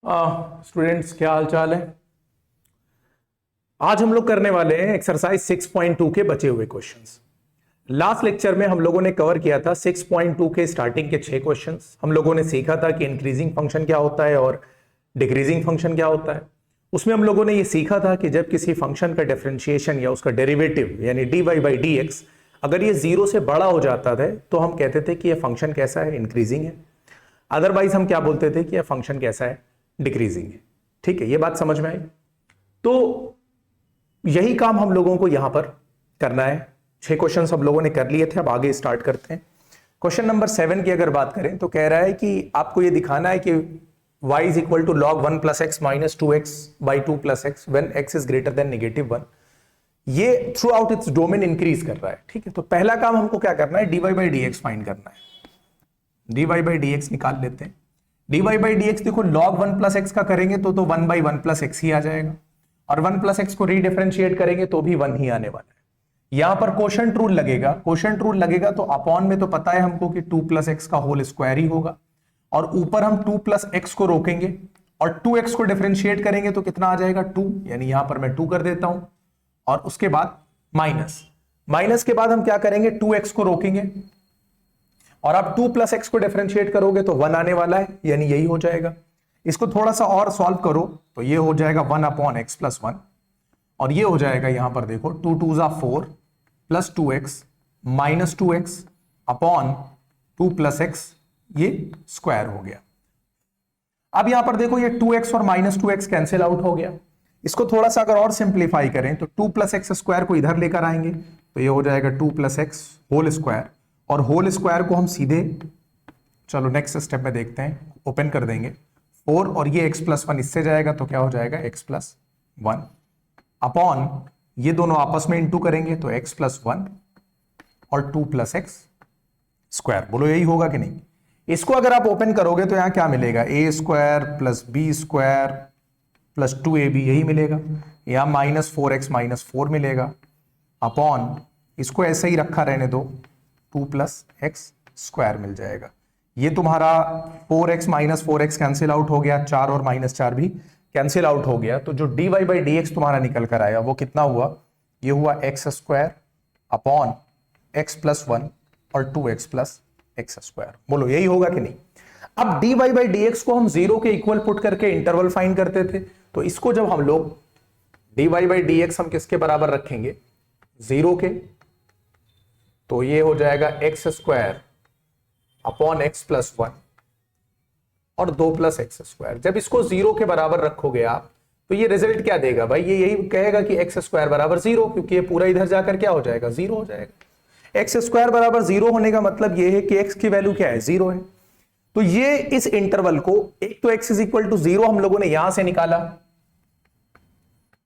Students क्या हाल चाल है। आज हम लोग करने वाले हैं एक्सरसाइज 6.2 के बचे हुए क्वेश्चंस। लास्ट लेक्चर में हम लोगों ने कवर किया था 6.2 के स्टार्टिंग के 6 क्वेश्चंस। हम लोगों ने सीखा था कि इंक्रीजिंग फंक्शन क्या होता है और डिक्रीजिंग फंक्शन क्या होता है। उसमें हम लोगों ने ये सीखा था कि जब किसी फंक्शन का डिफरेंशिएशन या उसका डेरिवेटिव यानी dy बाई डी एक्स अगर ये जीरो से बड़ा हो जाता था तो हम कहते थे कि यह फंक्शन कैसा है, इंक्रीजिंग है। अदरवाइज हम क्या बोलते थे कि यह फंक्शन कैसा है, डिक्रीजिंग है। ठीक है, ये बात समझ में आई। तो यही काम हम लोगों को यहां पर करना है। 6 क्वेश्चन हम लोगों ने कर लिए थे, अब आगे स्टार्ट करते हैं। क्वेश्चन नंबर 7 की अगर बात करें तो कह रहा है कि आपको यह दिखाना है कि y is equal to log 1 plus x minus 2x by 2 plus x when x is greater than -1। ये throughout its domain increase कर रहा है। ठीक है, तो पहला काम हमको क्या करना है, dy by d x find करना है। dy बाई डी एक्स निकाल लेते हैं। dy बाई डी एक्स देखो log 1 प्लस एक्स का करेंगे तो 1 बाई 1 प्लस एक्स ही आ जाएगा, और 1 प्लस एक्स को रीडिफरेंशिएट करेंगे तो भी 1 ही आने वाला है। यहां पर कोशेंट रूल लगेगा। कोशेंट रूल लगेगा तो अपॉन में तो पता है हमको कि 2 प्लस एक्स का होल स्क्वायर ही होगा, और ऊपर हम 2 प्लस एक्स को रोकेंगे और 2x को डिफरेंशिएट करेंगे तो कितना आ जाएगा 2, यानी यहां पर मैं 2 कर देता हूं, और उसके बाद माइनस के बाद हम क्या करेंगे, 2x को रोकेंगे और आप 2 प्लस एक्स को डिफरेंशिएट करोगे तो 1 आने वाला है, यानी यही हो जाएगा। इसको थोड़ा सा और सॉल्व करो तो ये हो जाएगा 1 अपॉन एक्स प्लस 1, और ये हो जाएगा यहां पर देखो 2 2 जा 4 plus 2x minus 2x upon 2 plus x, ये स्क्वायर हो गया। अब यहां पर देखो ये 2x और माइनस 2x कैंसिल आउट हो गया। इसको थोड़ा सा अगर और सिंप्लीफाई करें तो 2 प्लस एक्स स्क्वायर को इधर लेकर आएंगे तो ये हो जाएगा 2 प्लस एक्स होल स्क्वायर, और होल स्क्वायर को हम सीधे, चलो नेक्स्ट स्टेप में देखते हैं, ओपन कर देंगे 4, और ये x प्लस 1 इससे जाएगा तो क्या हो जाएगा x प्लस 1 अपॉन ये दोनों आपस में इंटू करेंगे तो x प्लस 1 और 2 प्लस एक्स स्क्वायर। बोलो यही होगा कि नहीं। इसको अगर आप ओपन करोगे तो यहां क्या मिलेगा, a square plus B square plus 2ab, यही मिलेगा। यहां माइनस 4x माइनस 4 मिलेगा अपॉन, इसको ऐसे ही रखा रहने दो, 2 प्लस एक्स स्क्वायर मिल जाएगा। ये तुम्हारा 4x minus 4x cancel out हो गया, 4 और माइनस 4 भी कैंसिल आउट हो गया, तो जो dy बाई डी एक्स तुम्हारा निकल कर आया वो कितना हुआ, ये हुआ x square upon x plus 1 और 2x प्लस एक्स स्क्वायर। बोलो यही होगा कि नहीं। अब dy बाई डी एक्स को हम 0 के इक्वल पुट करके इंटरवल फाइंड करते थे, तो इसको जब हम लोग dy बाई डी एक्स हम किसके बराबर रखेंगे, 0 के, तो ये हो जाएगा x square upon x plus 1 और 2 प्लस एक्स स्क्वायर। जब इसको 0 के बराबर रखोगे आप तो ये रिजल्ट क्या देगा भाई, ये यही कहेगा कि एक्स स्क्वायर बराबर 0, क्योंकि ये पूरा इधर जाकर क्या हो जाएगा, 0 हो जाएगा। एक्स स्क्वायर बराबर 0 होने का मतलब ये है कि एक्स की वैल्यू क्या है, 0 है। तो ये इस इंटरवल को, एक तो एक्स इज इक्वल टू 0 हम लोगों ने यहां से निकाला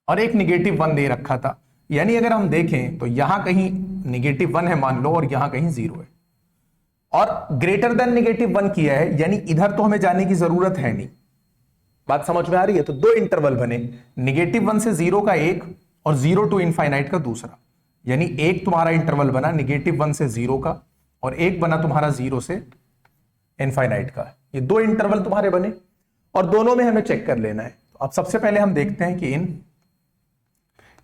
और एक -1 दे रखा था, यानी अगर हम देखें तो यहां कहीं -1 है मान लो और यहां कहीं 0 है, और ग्रेटर देन -1 किया है, यानी इधर तो हमें जाने की जरूरत है नहीं। बात समझ में आ रही है। तो दो इंटरवल बने, -1 से 0 का एक और 0 टू इनफाइनाइट का दूसरा, यानी एक तुम्हारा इंटरवल बना -1 से 0 का और एक बना तुम्हारा 0 से इनफाइनाइट का। ये दो इंटरवल तुम्हारे बने और दोनों में हमें चेक कर लेना है। तो अब सबसे पहले हम देखते हैं कि इन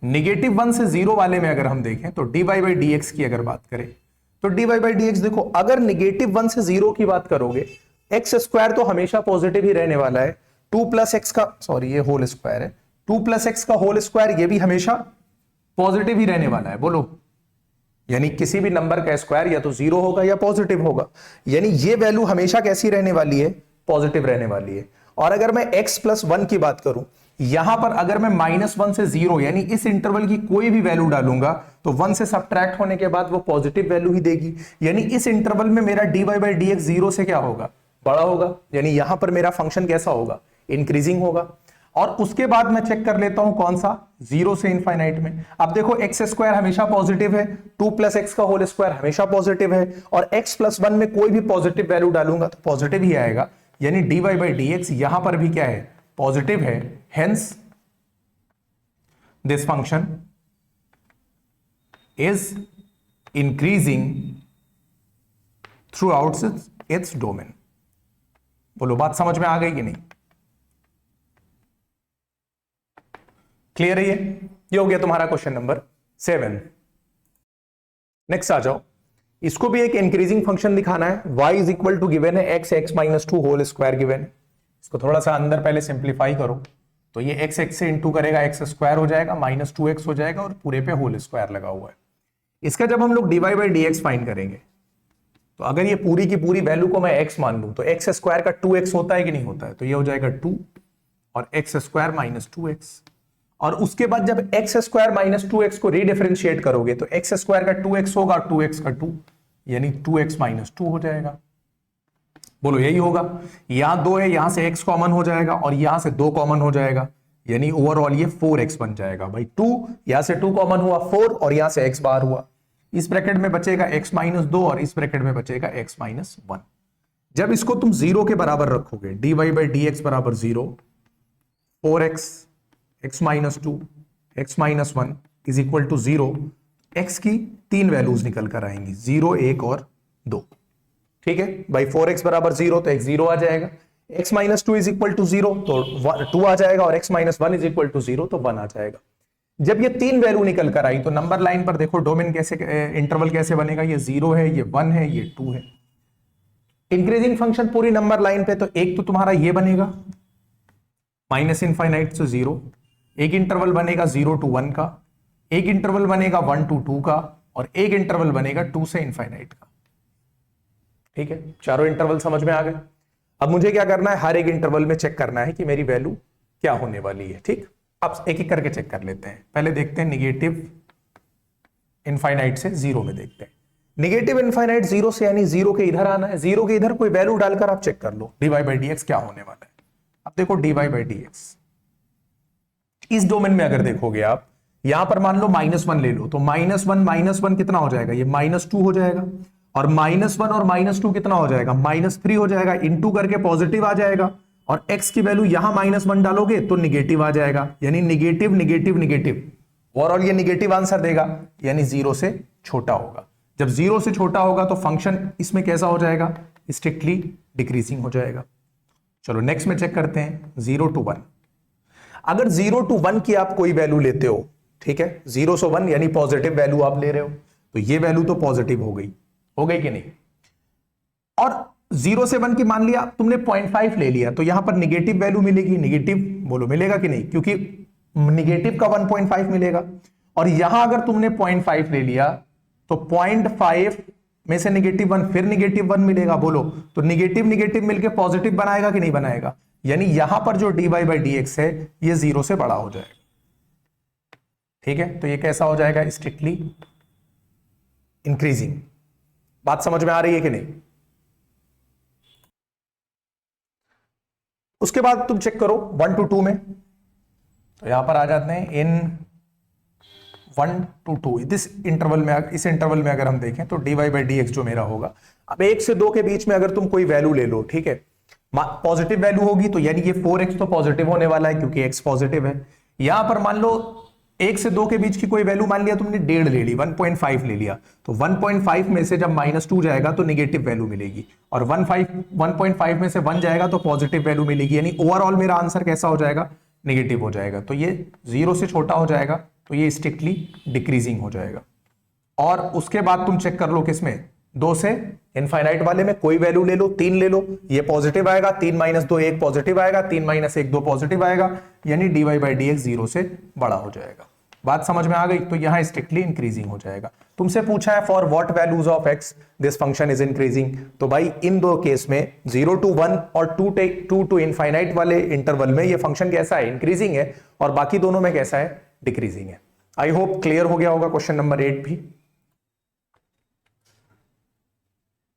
-1 से 0 वाले में अगर हम देखें तो dy बाई डी एक्स की अगर बात करें तो dy बाई डी एक्स देखो, अगर -1 से 0 की बात करोगे, एक्स स्क्वायर तो हमेशा पॉजिटिव ही रहने वाला है, 2 प्लस एक्स का, सॉरी ये होल स्क्वायर है, 2 प्लस एक्स का होल स्क्वायर ये भी हमेशा पॉजिटिव ही रहने वाला है। बोलो, यानी किसी भी नंबर का स्क्वायर या तो 0 होगा या पॉजिटिव होगा, यानी ये वैल्यू हमेशा कैसी रहने वाली है, पॉजिटिव रहने वाली है। और अगर मैं x प्लस 1 की बात करूं, यहां पर अगर मैं -1 से 0 यानी इस इंटरवल की कोई भी वैल्यू डालूंगा तो 1 से सब्ट्रैक्ट होने के बाद वो पॉजिटिव वैल्यू ही देगी, यानी इस इंटरवल में मेरा dy बाई डी एक्स 0 से क्या होगा, बड़ा होगा, यानी यहां पर मेरा फंक्शन कैसा होगा, इंक्रीजिंग होगा। और उसके बाद मैं चेक कर लेता हूं कौन सा, 0 से इनफाइनाइट में। अब देखो एक्स स्क्वायर हमेशा पॉजिटिव है, 2 प्लस एक्स का होल स्क्वायर हमेशा पॉजिटिव है, और x प्लस 1 में कोई भी पॉजिटिव वैल्यू डालूंगा तो पॉजिटिव ही आएगा, यानी dy बाई डी एक्स यहां पर भी क्या है, पॉजिटिव है। Hence this function is increasing through out its domain. बोलो बात समझ में आ गई कि नहीं। क्लियर है ये हो गया तुम्हारा क्वेश्चन नंबर 7। नेक्स्ट आ जाओ, इसको भी एक इंक्रीजिंग फंक्शन दिखाना है। y is equal to given है x minus two whole square given है। इसको थोड़ा सा अंदर पहले सिंप्लीफाई करो तो ये x से इंटू करेगा x स्क्वायर हो जाएगा, माइनस 2x हो जाएगा और पूरे पे होल स्क्वायर लगा हुआ है। इसका जब हम लोग dy by d x find करेंगे तो अगर ये पूरी की पूरी वैल्यू को मैं x मान लूं तो x स्क्वायर का 2x होता है कि नहीं होता है, तो ये हो जाएगा 2 और x स्क्वायर माइनस 2x। और उसके बाद जब x स्क्वायर माइनस 2x को रीडिफरेंशिएट करोगे तो x स्क्वायर का 2x होगा और 2x का 2, यानी 2x माइनस 2 हो जाएगा। बोलो यही होगा। यहां 2 है, यहां से x कॉमन हो जाएगा और यहां से 2 कॉमन हो जाएगा, यानी ओवरऑल ये 4x बन जाएगा। भाई 2 यहां से 2 कॉमन हुआ 4 और यहां से x बाहर हुआ। इस ब्रैकेट में बचेगा x माइनस 2 और इस ब्रैकेट में बचेगा x माइनस 1। जब इसको तुम 0 के बराबर रखोगे, dy बाई डी एक्स बराबर 0, 4x x minus 2 x minus 1 is equal to 0, x की 3 वैल्यूज निकल कर आएंगी, 0, 1 और 2। ठीक है भाई, 4x बराबर 0 तो x 0 आ जाएगा, x minus 2 is equal to 0 तो 2 आ जाएगा और x minus 1 is equal to 0 तो 1 आ जाएगा। जब ये 3 वैल्यू निकल कर आई तो नंबर लाइन पर देखो डोमेन कैसे, इंटरवल कैसे बनेगा, ये 0 है, ये 1 है, ये 2 है। इंक्रीजिंग फंक्शन पूरी नंबर लाइन पे, तो एक तो तुम्हारा ये बनेगा माइनस इनफाइनाइट से 0, एक इंटरवल बनेगा 0 टू 1 का, एक इंटरवल बनेगा 1 टू 2 का और एक इंटरवल बनेगा 2 से इनफाइनाइट का। ठीक है, चारों इंटरवल समझ में आ गए। अब मुझे क्या करना है, हर एक इंटरवल में चेक करना है कि मेरी वैल्यू क्या होने वाली है। ठीक, अब एक एक करके चेक कर लेते हैं। पहले देखते हैं निगेटिव इनफाइनाइट से 0 में देखते हैं। निगेटिव इनफाइनाइट 0 से यानी 0 के इधर आना है, 0 के इधर कोई वैल्यू डालकर आप चेक कर लो dy बाई डी एक्स क्या होने वाला है। अब देखो dy बाई डी एक्स इस डोमेन में अगर देखोगे आप, यहां पर मान लो -1 ले लो तो -1 कितना हो जाएगा, ये -2 हो जाएगा और -1 और -2 कितना हो जाएगा, -3 हो जाएगा, इनटू करके पॉजिटिव आ जाएगा और x की वैल्यू यहां -1 डालोगे तो निगेटिव आ जाएगा, यानी निगेटिव निगेटिव निगेटिव, ओवरऑल ये निगेटिव आंसर देगा, यानी 0 से छोटा होगा। जब 0 से छोटा होगा तो फंक्शन इसमें कैसा हो जाएगा, स्ट्रिक्टली डिक्रीजिंग हो जाएगा। चलो नेक्स्ट में चेक करते हैं 0 टू 1। अगर 0 टू 1 की आप कोई वैल्यू लेते हो, ठीक है, 0 से 1 यानी पॉजिटिव वैल्यू आप ले रहे हो, तो ये वैल्यू तो पॉजिटिव हो गई कि नहीं। और 0 से 1 की मान लिया तुमने 0.5 ले लिया तो यहां पर निगेटिव वैल्यू मिलेगी, निगेटिव बोलो मिलेगा कि नहीं, क्योंकि निगेटिव का 1.5 मिलेगा। और यहां अगर तुमने 0.5 ले लिया तो 0.5 में से -1 फिर -1 मिलेगा, बोलो तो निगेटिव निगेटिव मिलके पॉजिटिव बनाएगा कि नहीं बनाएगा, यानी यहां पर जो dy बाई डी एक्स है ये 0 से बड़ा हो जाएगा। ठीक है, तो ये कैसा हो जाएगा, स्ट्रिक्टली इंक्रीजिंग। बात समझ में आ रही है कि नहीं। उसके बाद तुम चेक करो 1 टू 2 में, तो यहां पर आ जाते हैं इन 1 टू 2 इस इंटरवल में अगर हम देखें तो dy बाई डी एक्स जो मेरा होगा, अब 1 से 2 के बीच में अगर तुम कोई वैल्यू ले लो, ठीक है, पॉजिटिव वैल्यू होगी तो यानी ये 4x तो पॉजिटिव होने वाला है क्योंकि x पॉजिटिव है। यहां पर मान लो 1 से 2 के बीच की कोई वैल्यू मान लिया तुमने 1.5 ले ली, 1.5 ले लिया, तो 1.5 में से जब -2 जाएगा तो निगेटिव वैल्यू मिलेगी और 1.5 में से 1 जाएगा तो पॉजिटिव वैल्यू मिलेगी, यानी ओवरऑल मेरा आंसर कैसा हो जाएगा, निगेटिव हो जाएगा। तो ये 0 से छोटा हो जाएगा तो ये स्ट्रिक्टली डिक्रीजिंग हो जाएगा। और उसके बाद तुम चेक कर लो किसमें, 2 से इनफाइनाइट वाले में कोई वैल्यू ले लो, 3 ले लो, ये पॉजिटिव आएगा, 3 - 2 1 पॉजिटिव आएगा, 3 - 1 2 पॉजिटिव आएगा, यानी dy बाई डी एक्स 0 से बड़ा हो जाएगा। बात समझ में आ गई, तो यहां स्ट्रिक्टली इंक्रीजिंग हो जाएगा। तुमसे पूछा है for what values of x this function is increasing, तो भाई इन दो केस में 0 टू 1 और 2 टू इनफाइनाइट वाले इंटरवल में ये फंक्शन कैसा है, इंक्रीजिंग है, और बाकी दोनों में कैसा है, डिक्रीजिंग है। आई होप क्लियर हो गया होगा क्वेश्चन नंबर 8 भी।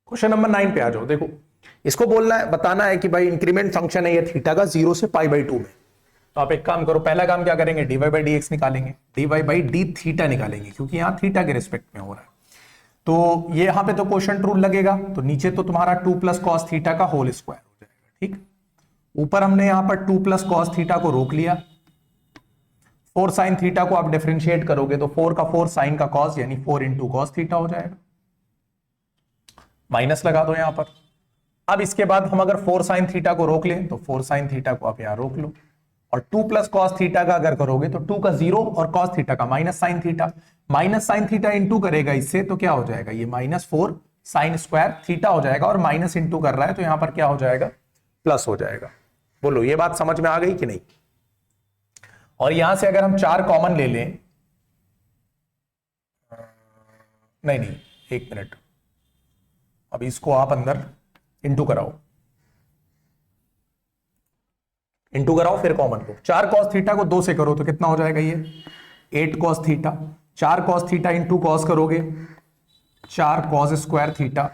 क्वेश्चन नंबर 9 पे आ जाओ। देखो इसको बोलना है, बताना है कि भाई इंक्रीमेंट फंक्शन है ये थीटा का 0 से π/2 में। तो आप एक काम करो, पहला काम क्या करेंगे, dy बाई डी एक्स निकालेंगे, dy बाई डी थीटा निकालेंगे, क्योंकि यहां थीटा के रिस्पेक्ट में हो रहा है। तो ये यहां पे तो क्वोशंट रूल लगेगा, तो नीचे तो तुम्हारा 2 + cos थीटा का होल स्क्वायर हो जाएगा। ठीक, ऊपर हमने यहां पर 2 + cos थीटा को रोक लिया, 4 sin थीटा को आप डिफरेंशिएट करोगे तो 4 का 4 sin का cos, यानी 4 × cos थीटा हो जाएगा, माइनस लगा दो यहां पर। अब इसके बाद हम अगर 4 sin थीटा को रोक लें तो 4 sin थीटा को आप यहां रोक लो, और 2 प्लस कॉस थीटा का अगर करोगे तो 2 का 0 और कॉस थीटा का minus sine theta, minus sine theta into करेगा इससे तो क्या हो जाएगा, ये -4 साइन स्क्वायर थीटा हो जाएगा, और माइनस इंटू कर रहा है तो यहां पर क्या हो जाएगा, प्लस हो जाएगा। बोलो ये बात समझ में आ गई कि नहीं। और यहां से अगर हम 4 कॉमन ले लें, नहीं एक मिनट, अभी इसको आप अंदर इंटू कराओ, फिर कॉमन लो। 4 कॉस थीटा को 2 से करो तो कितना हो जाएगा, ये 8 cos theta, 4 cos theta into cos करोगे 4 कॉस स्क्वायर थीटा,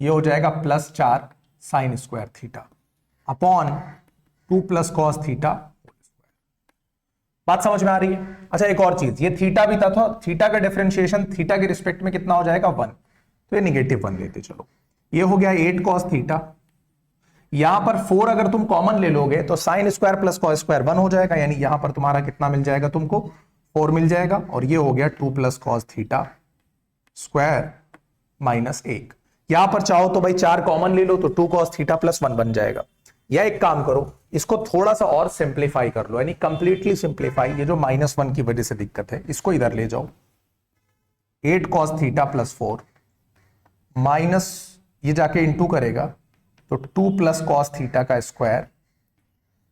ये हो जाएगा +4 sine square theta upon 2 plus cos theta. बात समझ में आ रही है। अच्छा एक और चीज, ये थीटा भी था तो थीटा का डिफरेंशिएशन थीटा के रिस्पेक्ट में कितना हो जाएगा, 1, तो ये -1 लेते चलो। ये हो गया 8 कॉस थीटा, यहां पर 4 अगर तुम कॉमन ले लोगे तो sine square plus cos square 1 हो जाएगा, यानी यहां पर तुम्हारा कितना मिल जाएगा, तुमको 4 मिल जाएगा, और ये हो गया 2 प्लस कॉस थीटा स्क्वायर -1। यहां पर चाहो तो भाई 4 कॉमन ले लो तो 2 कॉस थीटा प्लस 1 बन जाएगा। या एक काम करो, इसको थोड़ा सा और सिंप्लीफाई कर लो, यानी कंप्लीटली सिंप्लीफाई, ये जो -1 की वजह से दिक्कत है इसको इधर ले जाओ, 8 कॉस थीटा प्लस 4 माइनस ये जाके इंटू करेगा तो 2 प्लस कॉस थीटा का स्क्वायर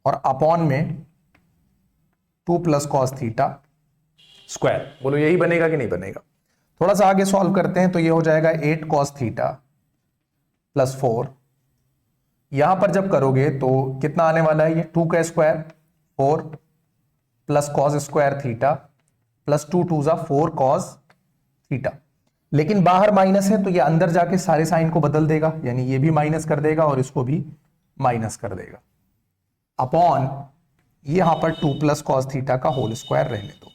और अपॉन में 2 प्लस कॉस थीटा स्क्वायर। बोलो यही बनेगा कि नहीं बनेगा। थोड़ा सा आगे सॉल्व करते हैं तो ये हो जाएगा 8 कॉस थीटा प्लस 4, यहां पर जब करोगे तो कितना आने वाला है, ये 2 का square 4 plus cos square theta plus 2 2 जा 4 कॉस थीटा, लेकिन बाहर माइनस है तो ये अंदर जाके सारे साइन को बदल देगा, यानी ये भी माइनस कर देगा और इसको भी माइनस कर देगा, अपॉन यहां पर 2 प्लस कॉस थीटा का होल स्क्वायर रहने दो।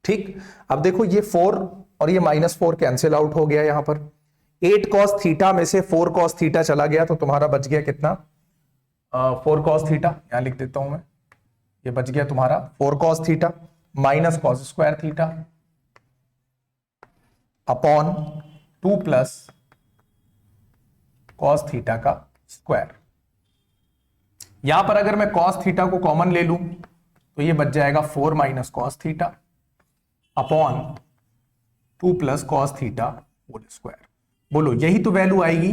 ठीक, अब देखो ये 4 और ये -4 कैंसिल आउट हो गया, यहां पर 8 कॉस थीटा में से 4 कॉस थीटा चला गया तो तुम्हारा बच गया कितना, 4 कॉस थीटा, यहां लिख देता हूं मैं, ये बच गया तुम्हारा 4 cos theta minus cos square theta upon 2 plus cos theta का स्क्वायर। यहां पर अगर मैं कॉस थीटा को कॉमन ले लूं तो ये बच जाएगा 4 minus cos theta upon 2 plus cos theta whole square. बोलो यही तो वैल्यू आएगी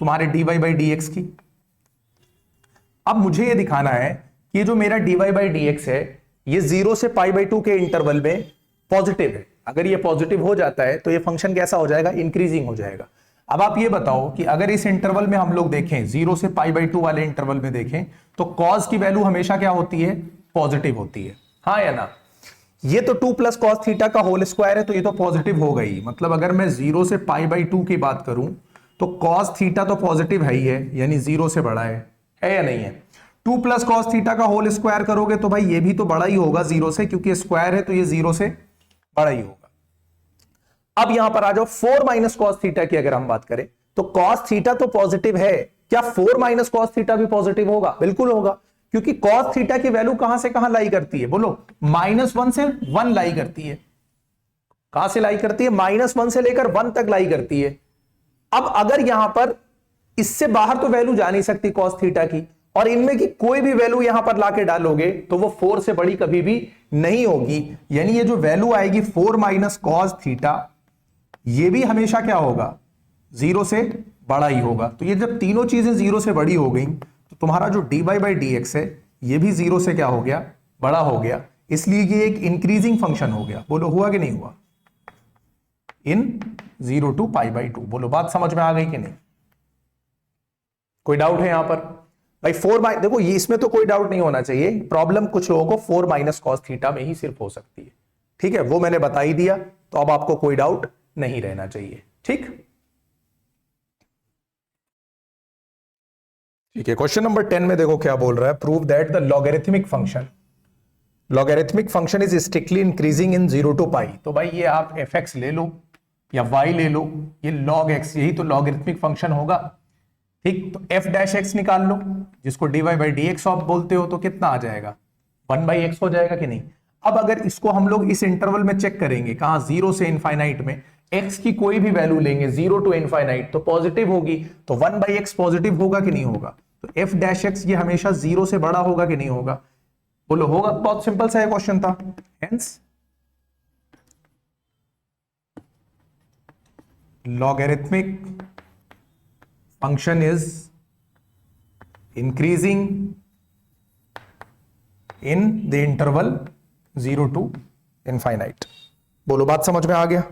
तुम्हारे dy/dx की। अब मुझे ये दिखाना है कि ये जो मेरा dy/dx है ये 0 से π/2 के इंटरवल में पॉजिटिव है। अगर ये पॉजिटिव हो जाता है तो ये फंक्शन कैसा हो जाएगा, इंक्रीजिंग हो जाएगा। अब आप ये बताओ कि अगर इस इंटरवल में हम लोग देखें 0 से π/2 वाले इंटरवल में देखें तो कॉस की वैल्यू हमेशा क्या होती है, पॉजिटिव होती है, हाँ या ना। ये तो 2 प्लस कॉस थीटा का होल स्क्वायर है तो ये तो पॉजिटिव हो गई, मतलब अगर मैं 0 से π/2 की बात करूं तो कॉस थीटा तो पॉजिटिव है ही है, यानी 0 से बड़ा है या नहीं है। 2 प्लस कॉस थीटा का होल स्क्वायर करोगे तो भाई ये भी तो बड़ा ही होगा 0 से, क्योंकि स्क्वायर है तो ये 0 से बड़ा ही होगा। अब यहां पर आ जाओ 4 माइनस कॉस थीटा की अगर हम बात करें तो कॉस थीटा तो पॉजिटिव है, क्या 4 माइनस कॉस थीटा भी पॉजिटिव होगा? बिल्कुल होगा, क्योंकि कॉस थीटा की वैल्यू कहां से कहां लाई करती है, बोलो -1 से 1 लाई करती है। कहां से लाई करती है, -1 से लेकर 1 तक लाई करती है। अब अगर यहां पर इससे बाहर तो वैल्यू जा नहीं सकती कॉस थीटा की, और इनमें की कोई भी वैल्यू यहां पर लाके डालोगे तो वो 4 से बड़ी कभी भी नहीं होगी, यानी ये जो वैल्यू आएगी 4 माइनस कॉस थीटा ये भी हमेशा क्या होगा, 0 से बड़ा ही होगा। तो ये जब तीनों चीजें 0 से बड़ी हो गई तो तुम्हारा जो dy/dx है ये भी 0 से क्या हो गया, बड़ा हो गया, इसलिए ये एक इंक्रीजिंग फंक्शन हो गया। बोलो हुआ कि नहीं हुआ, इन 0 to π/2। बोलो बात समझ में आ गई कि नहीं, कोई डाउट है यहां पर? भाई 4 देखो ये इसमें तो कोई डाउट नहीं होना चाहिए, प्रॉब्लम कुछ लोगों को 4 माइनस कॉस थीटा में ही सिर्फ हो सकती है, ठीक है, वो मैंने बता ही दिया, तो अब आपको कोई डाउट नहीं रहना चाहिए। ठीक ठीक है, क्वेश्चन नंबर 10 में देखो क्या बोल रहा है, prove that the logarithmic function is strictly increasing in 0 to π। तो भाई ये आप fx ले लो या y ले लो, ये log x यही तो लॉगरिथमिक फंक्शन होगा। ठीक, तो f' निकाल लो जिसको dy/dx आप बोलते हो, तो कितना आ जाएगा, 1/x हो जाएगा कि नहीं। अब अगर इसको हम लोग इस इंटरवल में चेक करेंगे, कहां 0 से इनफाइनाइट में, x की कोई भी वैल्यू लेंगे 0 to इनफाइनाइट तो पॉजिटिव होगी, तो 1/x पॉजिटिव होगा कि नहीं होगा। तो f' ये हमेशा 0 से बड़ा होगा कि नहीं होगा, बोलो होगा, बहुत सिंपल सा क्वेश्चन था। Hence logarithmic function is increasing in the interval 0 to infinite। बोलो बात समझ में आ गया?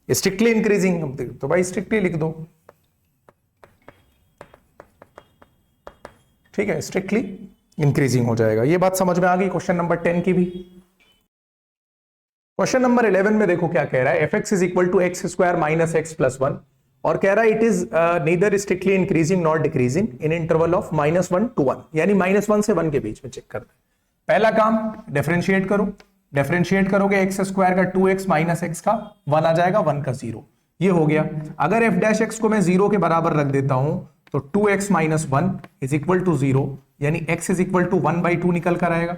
स्ट्रिक्टली इंक्रीजिंग तो भाई स्ट्रिक्टली लिख दो, ठीक है, स्ट्रिक्टली इंक्रीजिंग हो जाएगा। ये बात समझ में आ गई क्वेश्चन नंबर 10 की भी। क्वेश्चन नंबर 11 में देखो क्या कह रहा है, fx is equal to x square minus x plus one, और कह रहा है it is neither strictly increasing not decreasing in interval of -1 to 1, यानी -1 से 1 के बीच में चेक करना है। पहला काम डिफरेंशिएट करो, डिफरेंशिएट करोगे एक्स स्क्वायर का 2x माइनस एक्स का 1 आ जाएगा, 1 का 0, ये हो गया। अगर f डैश एक्स को मैं 0 के बराबर रख देता हूं तो 2x minus 1 is equal to 0, यानी x इज इक्वल टू 1/2 निकल कर आएगा।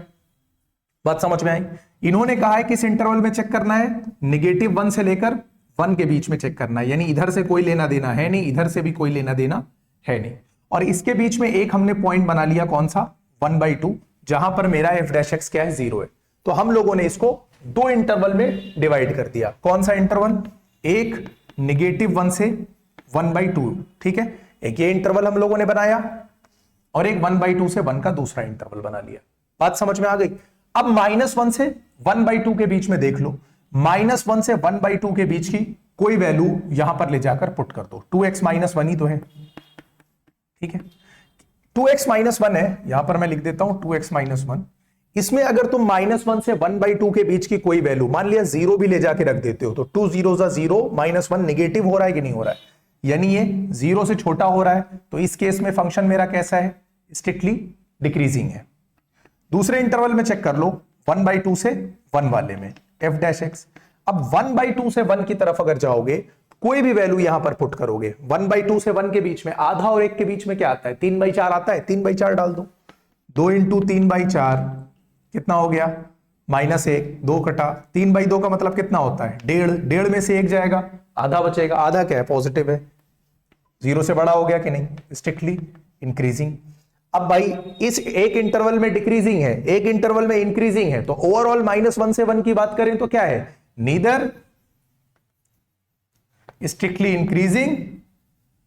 बात समझ में आई? इन्होंने कहा है किस इंटरवल में चेक करना है, -1 से लेकर 1 के बीच में चेक करना है, यानी इधर से कोई लेना देना है नहीं, इधर से भी कोई लेना देना है नहीं, और इसके बीच में एक हमने पॉइंट बना लिया, कौन सा, 1/2, जहां पर मेरा f डैश एक्स क्या है, 0 है। तो हम लोगों ने इसको दो इंटरवल में डिवाइड कर दिया। कौन सा इंटरवल? एक -1 से 1/2, ठीक है, एक ये इंटरवल हम लोगों ने बनाया, और एक 1/2 से 1 का दूसरा इंटरवल बना लिया। बात समझ में आ गई? अब -1 से 1/2 के बीच में देख लो, -1 से 1/2 के बीच की कोई वैल्यू यहां पर ले जाकर पुट कर दो। 2x माइनस 1 ही तो है, ठीक है, 2x माइनस 1 है, यहां पर मैं लिख देता हूं 2x माइनस 1। इसमें अगर तुम -1 से 1/2 के बीच की कोई वैल्यू, मान लिया 0 भी ले जाके रख देते हो, तो 2 0 0, -1 निगेटिव हो रहा है कि नहीं हो रहा है, यानी ये 0 से छोटा हो रहा है, तो इस केस में फंक्शन मेरा कैसा है, स्ट्रिक्टली डिक्रीजिंग है। दूसरे इंटरवल में चेक कर लो, 1/2 से 1 वाले में f डैश एक्स। अब 1/2 से 1 की तरफ अगर जाओगे, कोई भी वैल्यू यहां पर पुट करोगे, 1/2 से 1 के बीच में, आधा और 1 के बीच में क्या आता है, 3/4 आता है, 3/4 डाल दो, 2 इंटू 3/4 कितना हो गया, -1, 2 कटा 3/2 का मतलब कितना होता है, 1.5 में से 1 जाएगा, आधा बचेगा, आधा क्या है, पॉजिटिव है, 0 से बड़ा हो गया कि नहीं, स्ट्रिक्टली इंक्रीजिंग। अब भाई इस एक इंटरवल में डिक्रीजिंग है, एक इंटरवल में इंक्रीजिंग है, तो ओवरऑल -1 से 1 की बात करें तो क्या है, neither strictly increasing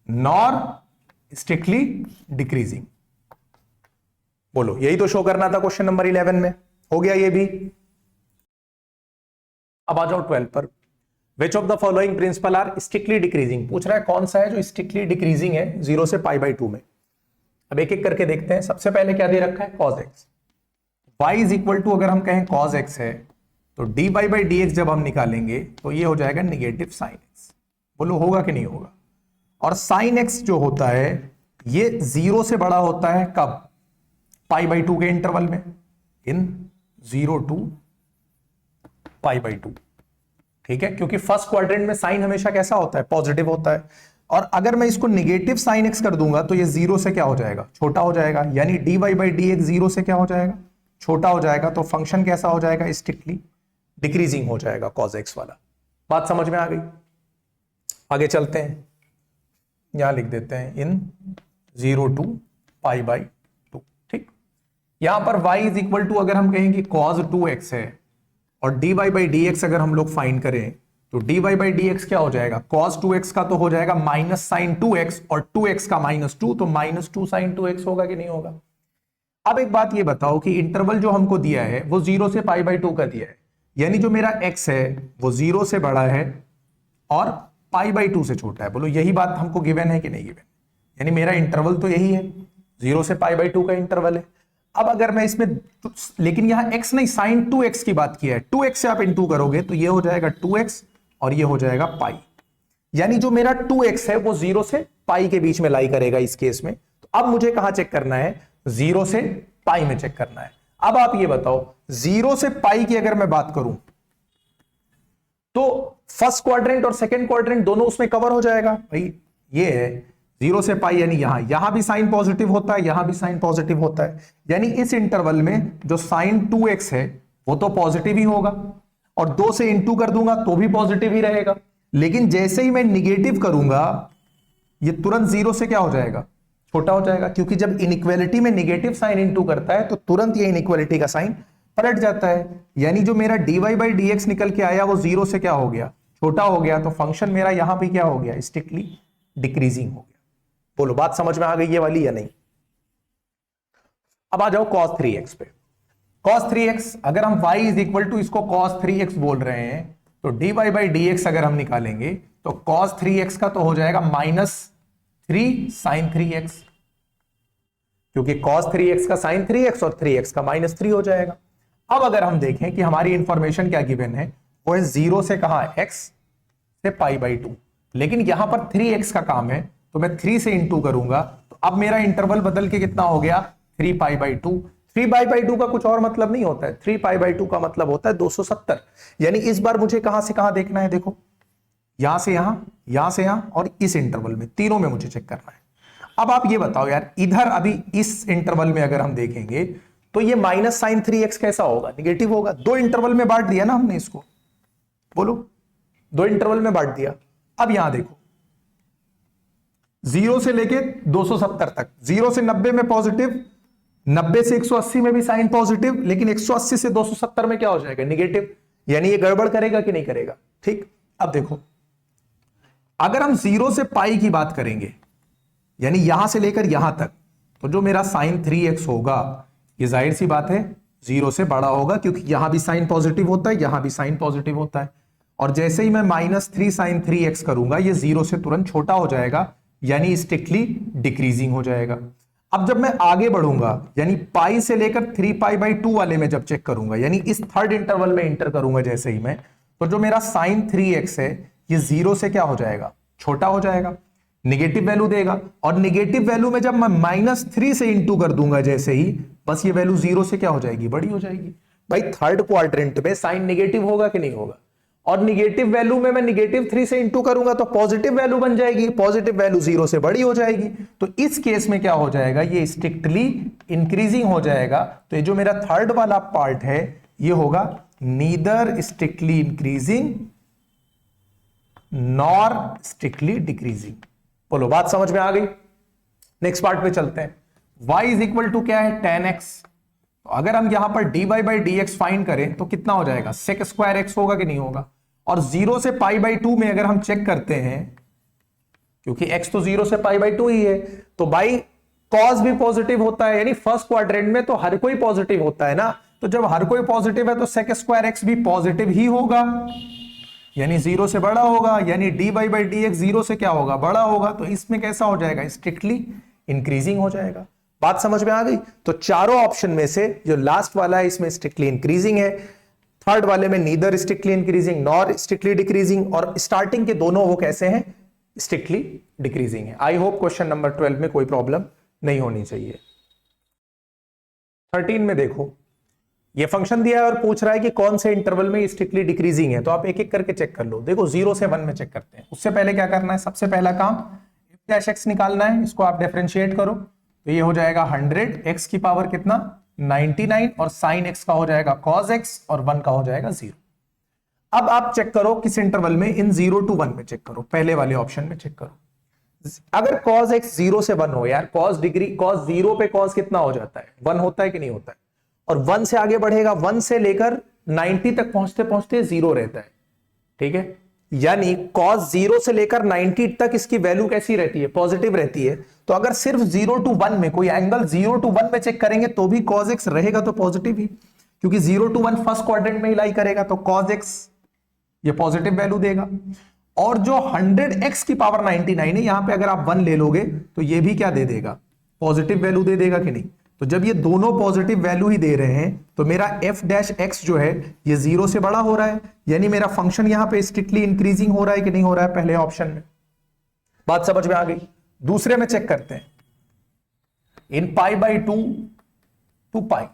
nor strictly decreasing. बोलो, यही तो शो करना था क्वेश्चन नंबर 11 में, हो गया ये भी। अब आ जाओ 12 पर। Which of the following principal are strictly decreasing, पूछ रहा है कौन सा है जो स्ट्रिक्टली डिक्रीजिंग है 0 से π/2 में। अब एक एक करके देखते हैं। सबसे पहले क्या दे रखा है, cos x, y is equal to, अगर हम कहें cos x है तो dy/dx जब हम निकालेंगे तो ये हो जाएगा नेगेटिव sin x। बोलो होगा कि नहीं होगा? और sin x जो होता है ये 0 से बड़ा होता है कब, π/2 के इंटरवल में, इन 0 to π/2, ठीक है, क्योंकि फर्स्ट क्वाड्रेंट में साइन हमेशा कैसा होता है, पॉजिटिव होता है। और अगर मैं इसको नेगेटिव sin x कर दूंगा तो ये 0 से क्या हो जाएगा, छोटा हो जाएगा, यानी dy/dx 0 से क्या हो जाएगा, छोटा हो जाएगा। तो फंक्शन कैसा हो जाएगा, स्ट्रिक्टली डिक्रीजिंग हो जाएगा cos x वाला। बात समझ में आ गई? आगे चलते हैं, यहां लिख देते हैं इन 0 to π/2, ठीक। यहां पर y इज इक्वल टू, अगर हम कहें कि cos 2x है, और dy/dx अगर हम लोग फाइंड करें तो dy/dx क्या हो जाएगा, cos 2x का तो हो जाएगा -sin 2x, और 2x का -2, तो -2 sin 2x होगा कि नहीं होगा? अब एक बात ये बताओ कि इंटरवल जो हमको दिया है वो 0 से π/2 का दिया है, यानी जो मेरा x है वो 0 से बड़ा है और π/2 से छोटा है। बोलो यही बात हमको गिवन है कि नहीं गिवन? यानी मेरा इंटरवल तो यही है, 0 से π/2 का इंटरवल है। अब अगर मैं इसमें, लेकिन यहां x नहीं, sin 2x की बात की है, 2x से आप इंटू करोगे तो ये हो जाएगा 2x और ये हो जाएगा पाई, यानी जो मेरा 2x है वो 0 से पाई के बीच में लाई करेगा इस केस में। तो अब मुझे कहां चेक करना है, 0 से पाई में चेक करना है। अब आप ये बताओ, 0 से पाई की अगर मैं बात करूं तो फर्स्ट क्वाड्रेंट और सेकंड क्वाड्रेंट दोनों उसमें कवर हो जाएगा। भाई ये है 0 से पाई, यानी यहां भी साइन पॉजिटिव होता है, यहां भी साइन पॉजिटिव होता है, यानी इस इंटरवल में जो साइन 2x है वो तो पॉजिटिव ही होगा, और 2 से इंटू कर दूंगा तो भी पॉजिटिव ही रहेगा। लेकिन जैसे ही मैं निगेटिव करूंगा ये तुरंत 0 से क्या हो जाएगा, छोटा हो जाएगा, क्योंकि जब इनइक्वालिटी में निगेटिव साइन इनटू करता है तो तुरंत ये इनइक्वालिटी का साइन पलट जाता है। यानी जो मेरा dy बाई डी एक्स निकल के आया वो जीरो से क्या हो गया, छोटा हो गया। तो फंक्शन मेरा यहां पे क्या हो गया, स्ट्रिक्टली डिक्रीजिंग हो गया। बोलो बात समझ में आ गई ये वाली या नहीं। अब आ जाओ cos 3x पे। cos 3x अगर हम y इज इक्वल टू इसको cos 3x बोल रहे हैं तो dy बाई डी एक्स अगर हम निकालेंगे तो cos 3x का तो हो जाएगा -3 sin 3x, क्योंकि cos 3x का sin 3x और 3x का -3 हो जाएगा। अब अगर हम देखें कि हमारी इंफॉर्मेशन क्या गिवन है, वो है 0 से कहा x से π/2, लेकिन यहां पर 3x का काम है तो मैं 3 से इंटू करूंगा, तो अब मेरा इंटरवल बदल के कितना हो गया 3π/2। 3π/2 का कुछ और मतलब नहीं होता है, 3π/2 का मतलब होता है 270। यानी इस बार मुझे कहां से कहां देखना है, देखो यहां से यहां, यहां से यहां और इस इंटरवल में, तीनों में मुझे चेक करना है। अब आप ये बताओ यार, इधर अभी इस इंटरवल में अगर हम देखेंगे तो ये -sin 3x कैसा होगा, निगेटिव होगा। दो इंटरवल में बांट दिया ना हमने इसको, बोलो दो इंटरवल में बांट दिया। अब यहां देखो 0 से लेके 270 तक, 0 से 90 में पॉजिटिव, 90 से 180 में भी साइन पॉजिटिव, लेकिन 180 से 270 में क्या हो जाएगा, निगेटिव। यानी ये गड़बड़ करेगा कि नहीं करेगा, ठीक। अब देखो अगर हम 0 से पाई की बात करेंगे, यानी यहां से लेकर यहां तक, तो जो मेरा sin 3x होगा ये जाहिर सी बात है 0 से बड़ा होगा, क्योंकि यहां भी साइन पॉजिटिव होता है, यहां भी साइन पॉजिटिव होता है। और जैसे ही मैं -3 sin 3x करूंगा ये 0 से तुरंत छोटा हो जाएगा, यानी स्ट्रिक्टली डिक्रीजिंग हो जाएगा। अब जब मैं आगे बढ़ूंगा, यानी पाई से लेकर 3π/2 वाले में जब चेक करूंगा, यानी इस थर्ड इंटरवल में इंटर करूंगा जैसे ही मैं, तो जो मेरा sin 3x है ये 0 से क्या हो जाएगा, छोटा हो जाएगा, निगेटिव वैल्यू देगा। और निगेटिव वैल्यू में जब मैं -3 से इंटू कर दूंगा जैसे ही, बस ये वैल्यू 0 से क्या हो जाएगी, बड़ी हो जाएगी। भाई थर्ड क्वाड्रेंट में साइन निगेटिव होगा कि नहीं होगा, और निगेटिव वैल्यू में मैं -3 से इंटू करूंगा तो पॉजिटिव वैल्यू बन जाएगी, पॉजिटिव वैल्यू 0 से बड़ी हो जाएगी। तो इस केस में क्या हो जाएगा, ये स्ट्रिक्टली इंक्रीजिंग हो जाएगा। तो ये जो मेरा थर्ड वाला पार्ट है ये होगा neither strictly increasing nor strictly decreasing. बोलो बात समझ में आ गई। नेक्स्ट पार्ट पे चलते हैं। y इज इक्वल टू क्या है, tan x। तो अगर हम यहां पर dy by d x find करें तो कितना हो जाएगा, sec स्क्वायर x होगा कि नहीं होगा। और 0 से π/2 में अगर हम चेक करते हैं, क्योंकि x तो 0 से π/2 ही है, तो बाई cos भी पॉजिटिव होता है, यानी फर्स्ट क्वाड्रेंट में तो हर कोई पॉजिटिव होता है ना। तो जब हर कोई पॉजिटिव है तो sec स्क्वायर x भी पॉजिटिव ही होगा, यानी 0 से बड़ा होगा, यानी dy बाई डी एक्स 0 से क्या होगा, बड़ा होगा। तो इसमें कैसा हो जाएगा, स्ट्रिक्टली इंक्रीजिंग हो जाएगा। बात समझ में आ गई। तो चारों ऑप्शन में से जो लास्ट वाला है इसमें स्ट्रिक्टली इंक्रीजिंग है, थर्ड वाले में neither strictly increasing nor strictly decreasing, और स्टार्टिंग के दोनों वो कैसे हैं, स्ट्रिक्टली डिक्रीजिंग है। आई होप क्वेश्चन नंबर 12 में कोई प्रॉब्लम नहीं होनी चाहिए। 13 में देखो ये फंक्शन दिया है और पूछ रहा है कि कौन से इंटरवल में स्ट्रिक्टली डिक्रीजिंग है। तो आप एक एक करके चेक कर लो। देखो 0 से 1 में चेक करते हैं। उससे पहले क्या करना है, सबसे पहला काम f' निकालना है। इसको आप डिफरेंशिएट करो तो ये हो जाएगा 100, x की पावर कितना 99, और sin x का हो जाएगा cos x, और 1 का हो जाएगा 0। अब आप चेक करो किस इंटरवल में, इन 0 to 1 में चेक करो, पहले वाले ऑप्शन में चेक करो। अगर cos x 0 से 1 हो, यार cos 0 पे cos कितना हो जाता है, 1 होता है कि नहीं होता है। और 1 से आगे बढ़ेगा, 1 से लेकर 90 तक पहुंचते पहुंचते 0 रहता है, ठीक है। यानी cos 0 से लेकर 90 तक इसकी वैल्यू कैसी रहती है, पॉजिटिव रहती है। तो अगर सिर्फ 0 to 1 में कोई एंगल 0 to 1 में चेक करेंगे तो भी cos x रहेगा तो पॉजिटिव ही, क्योंकि 0 to 1 फर्स्ट क्वाड्रेंट में ही लाई करेगा, तो cos x ये पॉजिटिव वैल्यू देगा। और जो 100x की पावर 99 है, यहां पे अगर आप 1 ले लोगे तो ये भी क्या दे देगा, पॉजिटिव वैल्यू दे देगा कि नहीं। तो जब ये दोनों पॉजिटिव वैल्यू ही दे रहे हैं तो मेरा f' जो है ये 0 से बड़ा हो रहा है, यानी मेरा फंक्शन यहां पे स्ट्रिक्टली इंक्रीजिंग हो रहा है कि नहीं हो रहा है, पहले ऑप्शन में। बात समझ में आ गई। दूसरे में चेक करते हैं, इन π/2 टू पाई।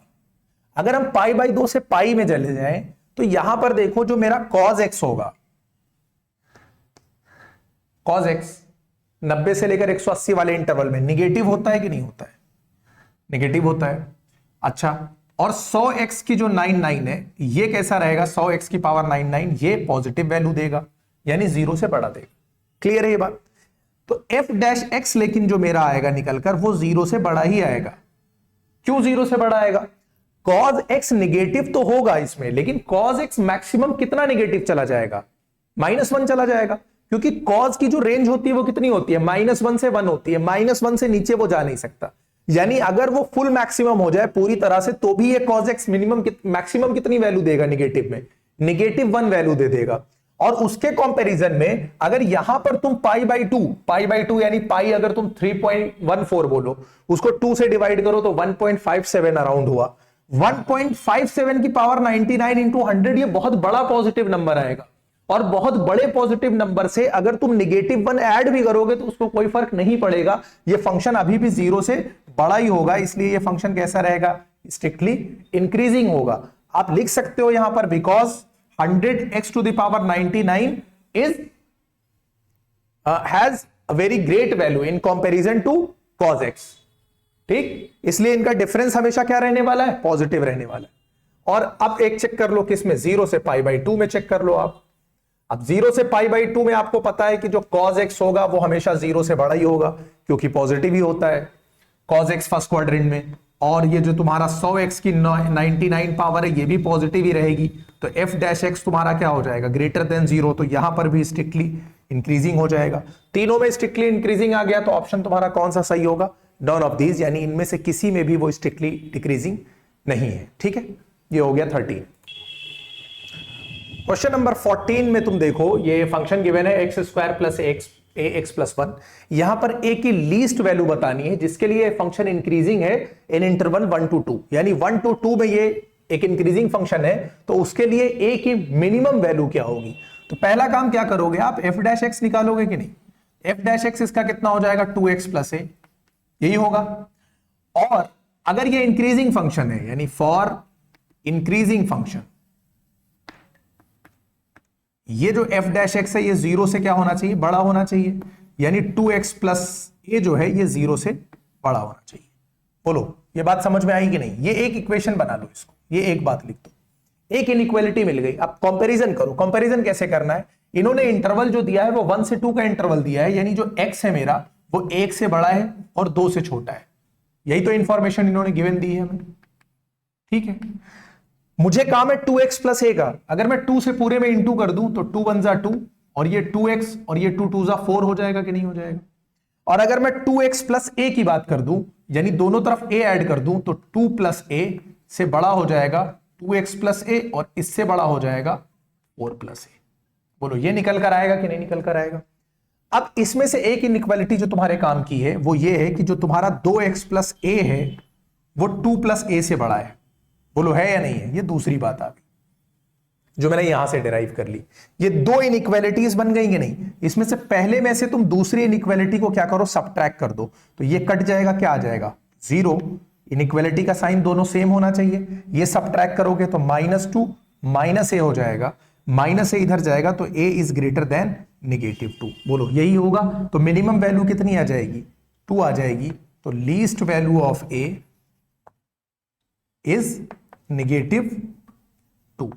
अगर हम π/2 से पाई में चले जाएं तो यहां पर देखो जो मेरा cos x होगा, cos x 90 से लेकर 180 वाले इंटरवल में निगेटिव होता है कि नहीं होता है, नेगेटिव होता है। अच्छा, और 100x की जो 99 है ये कैसा रहेगा, 100x की पावर 99 ये पॉजिटिव वैल्यू देगा, यानी 0 से बड़ा देगा। क्लियर है ये बात। तो एफ डैश एक्स लेकिन जो मेरा आएगा निकलकर वो 0 से बड़ा ही आएगा। क्यों 0 से बड़ा आएगा? कॉज एक्स निगेटिव तो होगा इसमें, लेकिन कॉज एक्स मैक्सिमम कितना निगेटिव चला जाएगा? -1 चला जाएगा, क्योंकि कॉज की जो रेंज होती है वो कितनी होती है? -1 से 1 होती है। -1 से नीचे वो जा नहीं सकता। यानी अगर वो फुल मैक्सिमम हो जाए पूरी तरह से, तो भी ये कॉज एक्स मैक्सिमम कितनी वैल्यू देगा निगेटिव में? -1 वैल्यू दे देगा। और उसके कंपैरिजन में अगर यहां पर तुम पाई2 यानी पाई अगर तुम 3.14 बोलो, उसको 2 से डिवाइड करो तो 1.57 अराउंड हुआ। 1.57 की पावर 99 इंटू 100, ये बहुत बड़ा पॉजिटिव नंबर आएगा। और बहुत बड़े पॉजिटिव नंबर से अगर तुम -1 ऐड भी करोगे तो उसको कोई फर्क नहीं पड़ेगा, ये फंक्शन अभी भी 0 से बड़ा ही होगा। इसलिए ये फंक्शन कैसा रहेगा? स्ट्रिक्टली इंक्रीजिंग होगा। आप लिख सकते हो यहां पर because 100x to the power 99 is has a very great value in comparison to cos x। ठीक, इसलिए इनका डिफरेंस हमेशा क्या रहने वाला है? पॉजिटिव रहने वाला है। और अब एक चेक कर लो किसमें? 0 से π/2 में चेक कर लो आप। अब 0 से π/2 में आपको पता है कि जो cos x होगा वो हमेशा 0 से बड़ा ही होगा, क्योंकि पॉजिटिव ही होता है cos x फर्स्ट क्वाड्रेंट में। और ये जो तुम्हारा 100x की 99 पावर है ये भी पॉजिटिव ही रहेगी। तो f डैश एक्स तुम्हारा क्या हो जाएगा? Greater than 0। तो यहां पर भी स्ट्रिक्टली इंक्रीजिंग हो जाएगा। तीनों में स्ट्रिक्टली इंक्रीजिंग आ गया तो ऑप्शन तुम्हारा कौन सा सही होगा? नॉन ऑफ दीज, यानी इनमें से किसी में भी वो स्ट्रिक्टली डिक्रीजिंग नहीं है। ठीक है, ये हो गया 13। क्वेश्चन नंबर 14 में तुम देखो, ये फंक्शन गिवन है x² प्लस ax प्लस 1। यहां पर a की लीस्ट वैल्यू बतानी है, जिसके लिए फंक्शन इंक्रीजिंग है इन इंटरवल 1 to 2, यानी 1 to 2 में ये एक इंक्रीजिंग फंक्शन है। तो उसके लिए a की मिनिमम वैल्यू क्या होगी? तो पहला काम क्या करोगे आप? f डैश एक्स निकालोगे कि नहीं? f डैश एक्स इसका कितना हो जाएगा? 2x प्लस a, यही होगा। और अगर ये इंक्रीजिंग फंक्शन है, यानी फॉर इंक्रीजिंग फंक्शन, ये जो f डैश एक्स है ये 0 से क्या होना चाहिए? बड़ा होना चाहिए। यानी 2x प्लस a जो है ये 0 से बड़ा होना चाहिए। बोलो ये बात समझ में आई कि नहीं? ये एक इक्वेशन बना लो, इसको ये एक बात लिख दो। एक इनइक्वालिटी मिल गई। अब कंपैरिजन करो। कंपैरिजन कैसे करना है? इन्होंने इंटरवल जो दिया है वो 1 से 2 का इंटरवल दिया है, यानी जो x है मेरा वो 1 से बड़ा है और 2 से छोटा है। यही तो इंफॉर्मेशन इन्होंने गिवन दी है हमें। ठीक है, मुझे काम है 2x प्लस a का। अगर मैं 2 से पूरे में इंटू कर दूं तो 2 1 2 और ये 2x और ये 2 2 4 हो जाएगा कि नहीं हो जाएगा? और अगर मैं 2x प्लस a की बात कर दूं, यानी दोनों तरफ a ऐड कर दूं, तो 2 प्लस a से बड़ा हो जाएगा 2x प्लस a और इससे बड़ा हो जाएगा 4 प्लस a। बोलो ये निकल कर आएगा कि नहीं निकल कर आएगा? अब इसमें से एक इनइक्वालिटी जो तुम्हारे काम की है वो ये है कि जो तुम्हारा 2x प्लस a है वो 2 प्लस a से बड़ा है। बोलो है या नहीं है? ये दूसरी बात आ गई जो मैंने यहां से डिराइव कर ली। ये दो इनइक्वालिटीज बन गई कि नहीं? इसमें से पहले में से तुम दूसरी इनइक्वालिटी को क्या करो? सबट्रैक्ट कर दो। तो ये कट जाएगा, क्या आ जाएगा? 0। इनइक्वालिटी का साइन दोनों सेम होना चाहिए। ये सबट्रैक्ट करोगे तो -2 माइनस a हो जाएगा, माइनस a इधर जाएगा तो a इज ग्रेटर देन -2। बोलो यही होगा। तो मिनिमम वैल्यू कितनी आ जाएगी? 2 आ जाएगी। तो least value of a is -2।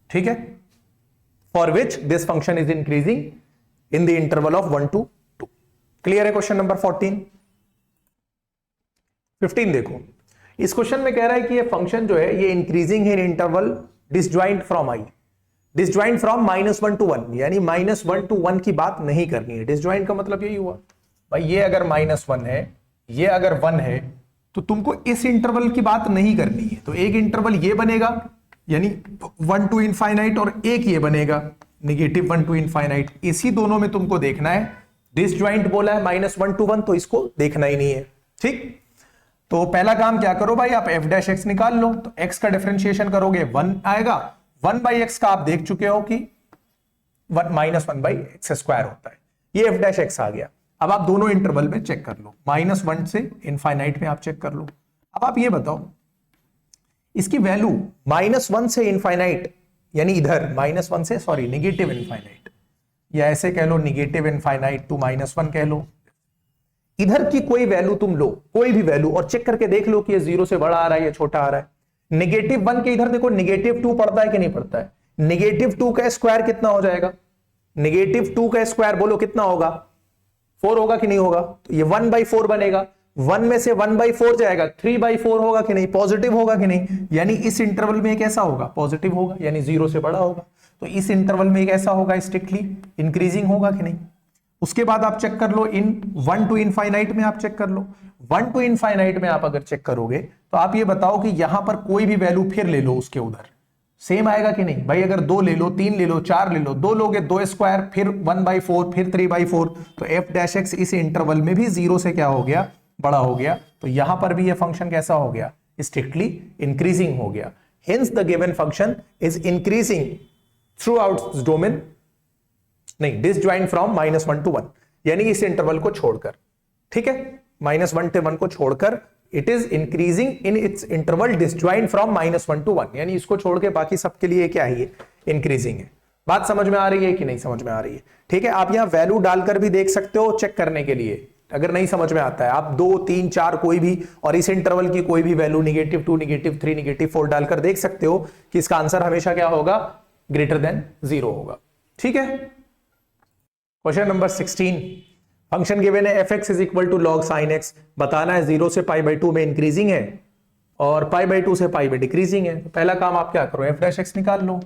ठीक है, for which this function is increasing in the interval of 1 to 2। Clear है क्वेश्चन नंबर 14? 15 देखो, इस क्वेश्चन में कह रहा है कि ये फंक्शन जो है ये इंक्रीजिंग है इन interval disjoint from i, disjoint from -1 to 1, यानी -1 to 1 की बात नहीं करनी है। डिसजॉइंट का मतलब यही हुआ भाई, ये अगर -1 है, ये अगर 1 है, तो तुमको इस इंटरवल की बात नहीं करनी है। तो एक इंटरवल ये बनेगा यानी 1 to इनफाइनाइट, और एक ये बनेगा -1 to इनफाइनाइट। इसी दोनों में तुमको देखना है। डिसजॉइंट बोला है -1 to 1, तो इसको देखना ही नहीं है। ठीक, तो पहला काम क्या करो भाई, आप f डैश एक्स निकाल लो। तो x का डिफरेंशिएशन करोगे 1 आएगा। 1/x का आप देख चुके हो कि -1/x² होता है। ये f डैश एक्स आ गया। अब आप दोनों इंटरवल में चेक कर लो, -1 से इनफाइनाइट में आप चेक कर लो। अब आप ये बताओ इसकी वैल्यू -1 से इनफाइनाइट, यानी इधर -1 से नेगेटिव इनफाइनाइट, या ऐसे कह लो नेगेटिव इनफाइनाइट टू -1 कह लो। इधर की कोई वैल्यू तुम लो, कोई भी वैल्यू, और चेक करके देख लो कि ये 0 से बड़ा आ रहा है या छोटा आ रहा है। -1 के इधर देखो -2 पड़ता है कि नहीं पड़ता है? -2 का स्क्वायर कितना हो जाएगा? -2 का स्क्वायर बोलो कितना होगा? 4 होगा कि नहीं होगा? तो ये 1/4 बनेगा, 1 में से 1/4 जाएगा, 3/4 होगा कि नहीं? पॉजिटिव होगा कि नहीं? यानी इस इंटरवल में कैसा होगा? पॉजिटिव होगा, यानी 0 से बड़ा होगा। तो इस इंटरवल में कैसा होगा? स्ट्रिक्टली इंक्रीजिंग होगा कि नहीं? उसके बाद आप चेक कर लो इन 1 to इनफाइनाइट में, आप चेक कर लो 1 to इनफाइनाइट में आप अगर चेक करोगे तो आप ये बताओ कि यहां पर कोई भी वैल्यू फिर ले लो उसके उधर, सेम आएगा कि नहीं? भाई अगर 2 ले लो, 3 ले लो, 4 ले लो, 2 लोगे 2² फिर 1/4 फिर 3/4, तो f' इस इंटरवल में भी 0 से क्या हो गया? बड़ा हो गया। तो यहां पर भी ये फंक्शन कैसा हो गया? स्ट्रिक्टली इंक्रीजिंग हो गया। Hence the given function is increasing through out domain, नहीं डिसजॉइंट फ्रॉम -1 to 1, यानी इस इंटरवल को छोड़कर, ठीक है, -1 to 1 को छोड़कर it is increasing in its interval disjoint from -1 to 1, यानी इसको छोड़ के बाकी सबके लिए क्या है? ये इंक्रीजिंग है। बात समझ में आ रही है कि नहीं समझ में आ रही है? ठीक है, आप यहां वैल्यू डालकर भी देख सकते हो चेक करने के लिए। अगर नहीं समझ में आता है आप 2, 3, 4 कोई भी और इस इंटरवल की कोई भी वैल्यू -2, -3, -4 डालकर देख सकते हो कि इसका आंसर हमेशा क्या होगा? ग्रेटर देन 0 होगा। ठीक है, क्वेश्चन नंबर 16, फंक्शन गिवन है f(x) is equal to log sin x, बताना है 0 से π/2 में इंक्रीजिंग है और π/2 से π में डिक्रीजिंग है। तो पहला काम आप क्या करो? f' निकाल लो।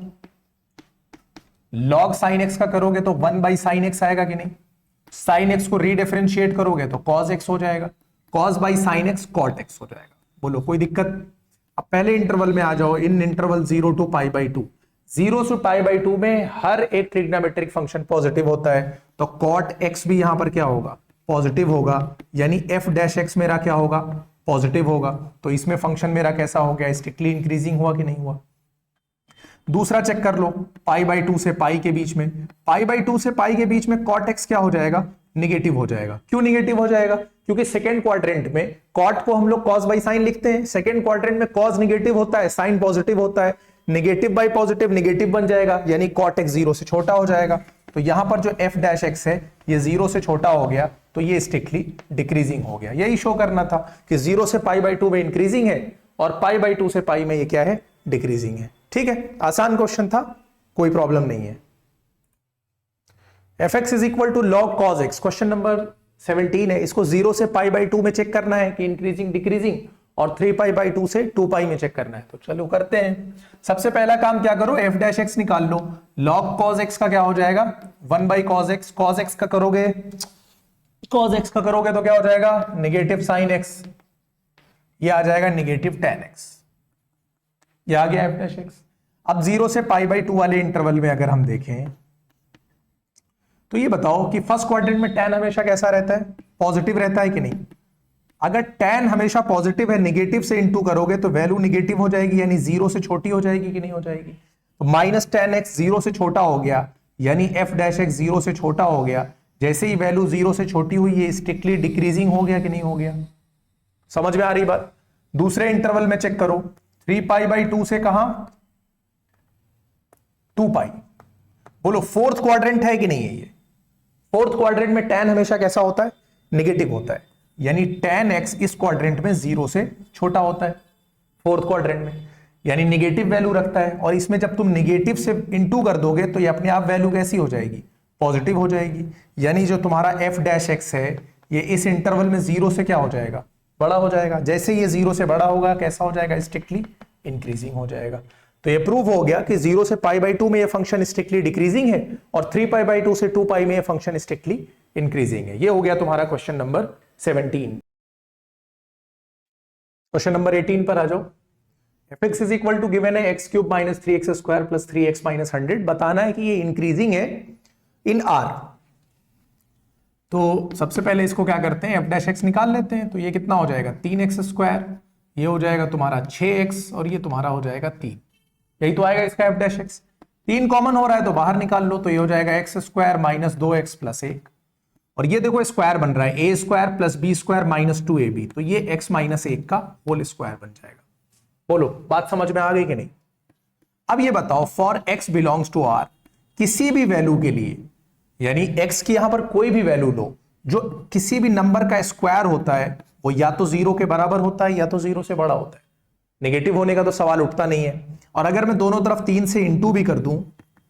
log sin x का करोगे तो 1/sin x आएगा कि नहीं? sin x को रीडिफरेंशिएट करोगे तो cos x हो जाएगा, cos/sin x cot x हो जाएगा। बोलो कोई दिक्कत? अब पहले इंटरवल में आ जाओ, इन इंटरवल 0 to π/2, 0 से π/2 में हर एक ट्रिग्नोमेट्रिक फंक्शन पॉजिटिव होता है, तो cot x भी यहां पर क्या होगा? पॉजिटिव होगा, यानी f' मेरा क्या होगा? पॉजिटिव होगा। तो इसमें फंक्शन मेरा कैसा हो गया? स्ट्रिक्टली इंक्रीजिंग हुआ कि नहीं हुआ? दूसरा चेक कर लो, π/2 से π के बीच में, π/2 से π के बीच में cot x क्या हो जाएगा? निगेटिव हो जाएगा। क्यों निगेटिव हो जाएगा? क्योंकि सेकेंड क्वाड्रेंट में cot को हम लोग cos/sin लिखते हैं, सेकेंड क्वाड्रेंट में cos निगेटिव होता है, sin पॉजिटिव होता है, निगेटिव बाई पॉजिटिव निगेटिव बन जाएगा, यानी cot x 0 से छोटा हो जाएगा। तो यहां पर जो f' है ये 0 से छोटा हो गया, तो ये स्ट्रिक्टली डिक्रीजिंग हो गया। यही शो करना था कि 0 से π/2 में इंक्रीजिंग है और π/2 से π में ये क्या है? डिक्रीजिंग है। ठीक है, आसान क्वेश्चन था, कोई प्रॉब्लम नहीं है। f(x) is equal to log cos x, question number 17 है। इसको 0 से π/2 में चेक करना है कि इंक्रीजिंग डिक्रीजिंग, और 3π/2 से 2π में चेक करना है। तो चलो करते हैं। सबसे पहला काम क्या करो? f' निकाल लो। log cos x का क्या हो जाएगा? 1/cos x, cos x का करोगे तो क्या हो जाएगा? नेगेटिव sin x, ये आ जाएगा नेगेटिव tan x, ये आ गया f'। अब 0 से π/2 वाले इंटरवल में अगर हम देखें तो ये बताओ कि फर्स्ट क्वाड्रेंट में tan हमेशा कैसा रहता है? पॉजिटिव रहता है कि नहीं? अगर tan हमेशा पॉजिटिव है, निगेटिव से इंटू करोगे तो वैल्यू निगेटिव हो जाएगी, यानी 0 से छोटी हो जाएगी कि नहीं हो जाएगी? तो -tan x 0 से छोटा हो गया, यानी f' 0 से छोटा हो गया। जैसे ही वैल्यू 0 से छोटी हुई, ये स्ट्रिक्टली डिक्रीजिंग हो गया कि नहीं हो गया? समझ में आ रही बात? दूसरे इंटरवल में चेक करो, 3π/2 से कहां? 2π। बोलो फोर्थ क्वाड्रेंट है कि नहीं है? ये फोर्थ क्वाड्रेंट में tan हमेशा कैसा होता है? निगेटिव होता है, यानी tan x इस क्वाड्रेंट में 0 से छोटा होता है, फोर्थ क्वाड्रेंट में, यानी निगेटिव वैल्यू रखता है। और इसमें जब तुम निगेटिव से इंटू कर दोगे तो ये अपने आप वैल्यू कैसी हो जाएगी? पॉजिटिव हो जाएगी। यानी जो तुम्हारा f' है ये इस इंटरवल में 0 से क्या हो जाएगा? बड़ा हो जाएगा। जैसे ये 0 से बड़ा होगा कैसा हो जाएगा? स्ट्रिक्टली इंक्रीजिंग हो जाएगा। तो ये प्रूव हो गया कि 0 से π/2 में ये फंक्शन स्ट्रिक्टली डिक्रीजिंग है और 3π/2 से 2π में ये फंक्शन स्ट्रिक्टली इंक्रीजिंग है। ये हो गया तुम्हारा क्वेश्चन नंबर 17। क्वेश्चन नंबर 18 पर आ जाओ। f(x) is equal to given है x³ - 3x² + 3x - 100, बताना है कि ये इंक्रीजिंग है इन r। तो सबसे पहले इसको क्या करते हैं? f' निकाल लेते हैं। तो ये कितना हो जाएगा? 3x², ये हो जाएगा तुम्हारा 6x और ये तुम्हारा हो जाएगा 3। यही तो आएगा इसका f'। 3 कॉमन हो रहा है तो बाहर निकाल लो, तो ये हो जाएगा x² - 2x + 1, और ये देखो स्क्वायर बन रहा है a² + b² - 2ab, तो ये x - 1 का होल स्क्वायर बन जाएगा। बोलो बात समझ में आ गई कि नहीं? अब ये बताओ for x belongs to r, किसी भी वैल्यू के लिए, यानी x की यहां पर कोई भी वैल्यू लो, जो किसी भी नंबर का स्क्वायर होता है वो या तो 0 के बराबर होता है या तो 0 से बड़ा होता है। नेगेटिव होने का तो सवाल उठता नहीं है। और अगर मैं दोनों तरफ 3 से इंटू भी कर दूं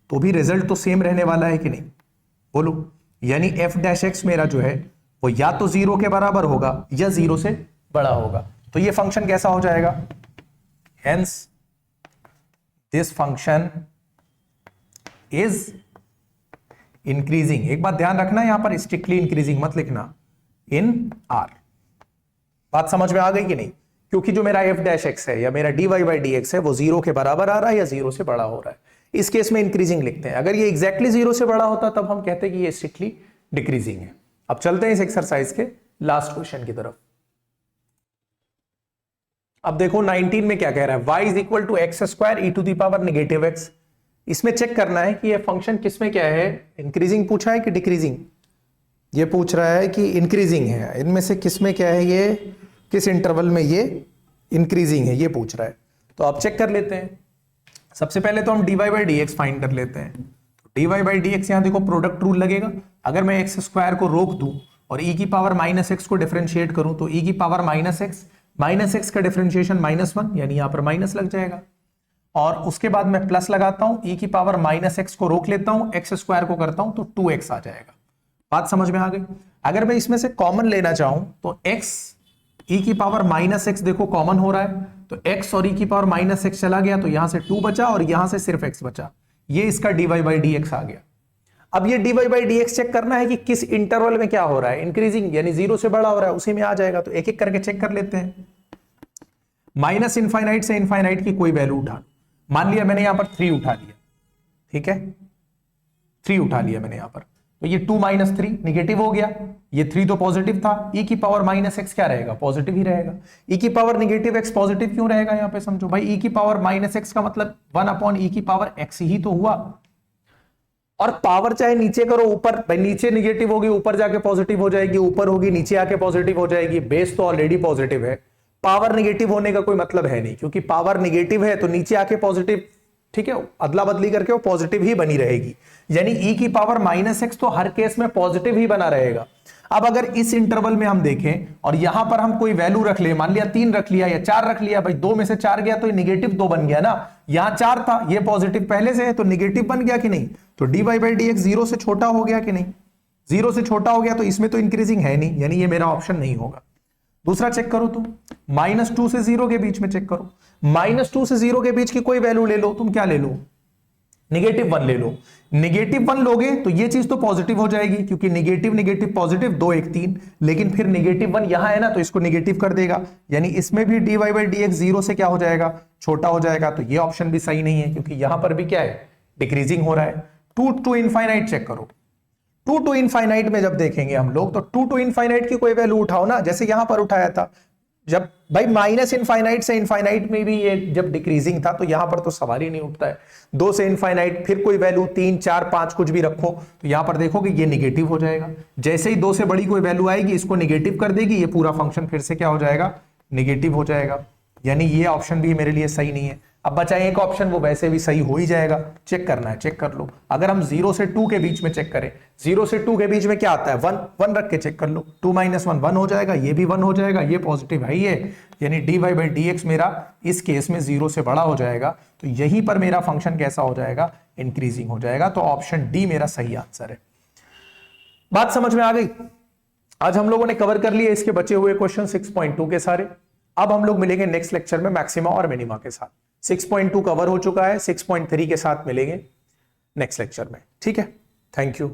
तो भी रिजल्ट तो सेम रहने वाला है कि नहीं? बोलो, यानी f' मेरा जो है वो या तो 0 के बराबर होगा या 0 से बड़ा होगा। तो ये फंक्शन कैसा हो जाएगा? Hence this function is increasing. एक बात ध्यान रखना, यहां पर स्ट्रिक्टली इंक्रीजिंग मत लिखना, इन आर। बात समझ में आ गई कि नहीं? क्योंकि जो मेरा एफ डैश एक्स है या मेरा d y by d x है वो 0 के बराबर आ रहा है या 0 से बड़ा हो रहा है, इस केस में इंक्रीजिंग लिखते हैं। अगर ये एग्जैक्टली 0 से बड़ा होता तब हम कहते हैं कि ये स्ट्रिक्टली डिक्रीजिंग है। अब चलते हैं इस एक्सरसाइज के लास्ट क्वेश्चन की तरफ। अब देखो 19 में क्या कह रहा है, y is equal to x square e to the power negative x. इसमें चेक करना है कि ये फंक्शन किसमें क्या है, इंक्रीजिंग पूछा है कि डिक्रीजिंग? ये पूछ रहा है कि इंक्रीजिंग है, इनमें से किसमें क्या है, ये किस इंटरवल में ये इंक्रीजिंग है, ये पूछ रहा है। तो आप चेक कर लेते हैं। सबसे पहले तो हम d y by d x find कर लेते हैं। D y by d x, यहां देखो प्रोडक्ट रूल लगेगा। अगर मैं एक्स स्क्वायर को रोक दूं और ई की पावर माइनस एक्स को डिफरेंशिएट करूं तो ई की पावर माइनस एक्स का डिफरेंशिएशन -1, यानी यहां पर माइनस लग जाएगा। और उसके बाद मैं प्लस लगाता हूं, ई की पावर माइनस एक्स को रोक लेता हूं, एक्स स्क्वायर को करता हूं तो 2x आ जाएगा। बात समझ में आ गई? अगर मैं इसमें से कॉमन लेना चाहूं तो x ई की पावर माइनस एक्स देखो कॉमन हो रहा है, तो x और ई की पावर माइनस एक्स चला गया तो यहां से 2 बचा और यहां से सिर्फ x बचा। ये इसका dy बाई डी एक्स आ गया। अब ये dy by d x check करना है कि किस इंटरवल में क्या हो रहा है, इंक्रीजिंग यानी 0 से बड़ा हो रहा है, उसी में आ जाएगा। तो एक एक करके चेक कर लेते हैं। माइनस इनफाइनाइट से इनफाइनाइट की कोई वैल्यू उठा, मान लिया मैंने यहां पर 3 उठा लिया, ठीक है, 3 उठा लिया मैंने यहां पर, तो ये 2 माइनस 3 निगेटिव हो गया, ये 3 तो पॉजिटिव था, ई की पावर माइनस एक्स क्या रहेगा, पॉजिटिव ही रहेगा। ई की पावर निगेटिव एक्स पॉजिटिव क्यों रहेगा यहां पे, समझो भाई, ई की पावर माइनस एक्स का मतलब 1 अपॉन ई की पावर एक्स ही तो हुआ। और पावर चाहे नीचे करो ऊपर, भाई नीचे निगेटिव होगी ऊपर जाके पॉजिटिव हो जाएगी, ऊपर होगी नीचे आके पॉजिटिव हो जाएगी, बेस तो ऑलरेडी पॉजिटिव है, पावर निगेटिव होने का कोई मतलब है नहीं, क्योंकि पावर निगेटिव है तो नीचे आके पॉजिटिव, ठीक है, अदला बदली करके वो पॉजिटिव ही बनी रहेगी, यानी ई की पावर माइनस एक्स तो हर केस में पॉजिटिव ही बना रहेगा। अब अगर इस इंटरवल में हम देखें और यहां पर हम कोई वैल्यू रख ले, मान लिया 3 रख लिया या 4 रख लिया, भाई 2 में से 4 गया तो ये निगेटिव 2 बन गया ना, यहां 4 था, ये पॉजिटिव पहले से है तो निगेटिव बन गया कि नहीं, तो d y by d x 0 से छोटा हो गया कि नहीं, 0 से छोटा हो गया तो इसमें तो इंक्रीजिंग है नहीं, यानी ये मेरा ऑप्शन नहीं होगा। दूसरा चेक करो तुम, -2 से 0 के बीच में चेक करो, -2 से 0 के बीच की कोई वैल्यू ले लो, तुम क्या ले लो, -1 ले लो। -1 लोगे तो ये चीज तो पॉजिटिव हो जाएगी, क्योंकि निगेटिव निगेटिव पॉजिटिव 2 1 3, लेकिन फिर -1 यहां है ना तो इसको निगेटिव कर देगा, यानी इसमें भी dy बाई डी एक्स 0 से क्या हो जाएगा, छोटा हो जाएगा। तो ये ऑप्शन भी सही नहीं है, क्योंकि यहां पर भी क्या है, डिक्रीजिंग हो रहा है। 2 टू इनफाइनाइट चेक करो, 2 टू इनफाइनाइट में जब देखेंगे हम लोग तो 2 टू इनफाइनाइट की कोई वैल्यू उठाओ ना, जैसे यहां पर उठाया था, जब भाई माइनस इनफाइनाइट से इनफाइनाइट में भी ये जब डिक्रीजिंग था तो यहां पर तो सवाल ही नहीं उठता है। 2 से इनफाइनाइट फिर कोई वैल्यू 3 4 5 कुछ भी रखो तो यहां पर देखोगे ये निगेटिव हो जाएगा। जैसे ही 2 से बड़ी कोई वैल्यू आएगी इसको निगेटिव कर देगी, ये पूरा फंक्शन फिर से क्या हो जाएगा, निगेटिव हो जाएगा, यानी ये ऑप्शन भी मेरे लिए सही नहीं है। अब बचा एक ऑप्शन, वो वैसे भी सही हो ही जाएगा, चेक करना है, चेक कर लो। अगर हम 0 से 2 के बीच में चेक करें, 0 से 2 के बीच में क्या आता है, 1 रख के चेक कर लो, 2 माइनस 1 हो जाएगा, ये भी 1 हो जाएगा, ये पॉजिटिव है, ये यानी dy बाई डी एक्स मेरा इस केस में 0 से बड़ा हो जाएगा, तो यहीं पर मेरा फंक्शन कैसा हो जाएगा, इंक्रीजिंग हो जाएगा। तो ऑप्शन डी मेरा सही आंसर है। बात समझ में आ गई? आज हम लोगों ने कवर कर लिए इसके बचे हुए क्वेश्चन 6.2 के सारे। अब हम लोग मिलेंगे नेक्स्ट लेक्चर में मैक्सिमा और मिनिमा के साथ। 6.2 कवर हो चुका है, 6.3 के साथ मिलेंगे नेक्स्ट लेक्चर में, ठीक है। Thank you.